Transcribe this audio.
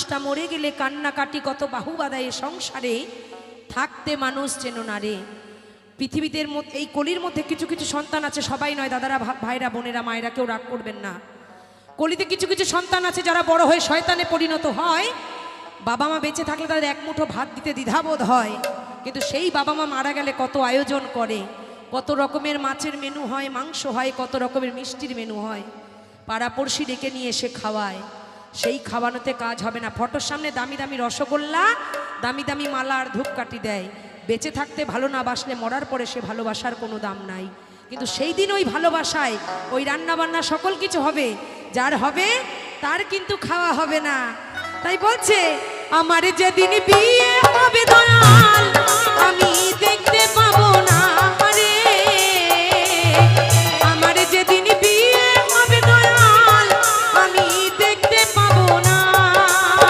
মানুষটা মরে গেলে কান্নাকাটি কত বাহু বাঁধায় সংসারে, থাকতে মানুষ চেন না রে। পৃথিবীতে এই কলির মধ্যে কিছু কিছু সন্তান আছে, সবাই নয় দাদারা, ভাইরা, বোনেরা, মায়েরা, কেউ রাগ করবেন না। কলিতে কিছু কিছু সন্তান আছে যারা বড় হয়ে শয়তানে পরিণত হয়। বাবা মা বেঁচে থাকলে তাদের এক মুঠো ভাত দিতে দ্বিধাবোধ হয়, কিন্তু সেই বাবা মা মারা গেলে কত আয়োজন করে, কত রকমের মাছের মেনু হয়, মাংস হয়, কত রকমের মিষ্টির মেনু হয়, পাড়াপড়শি ডেকে নিয়ে এসে খাওয়ায়। সেই খাওয়ানোতে কাজ হবে না। ফটোর সামনে দামি দামি রসগোল্লা, দামি দামি মালা আর ধূপকাঠি দেয়। বেঁচে থাকতে ভালো না বাসলে মরার পরে সে ভালোবাসার কোনো দাম নাই। কিন্তু সেই দিন ওই ভালোবাসায় ওই রান্নাবান্না সকল কিছু হবে, যার হবে তার কিন্তু খাওয়া হবে না। তাই বলছে আমার যেদিন বিয়ে হবে দয়াল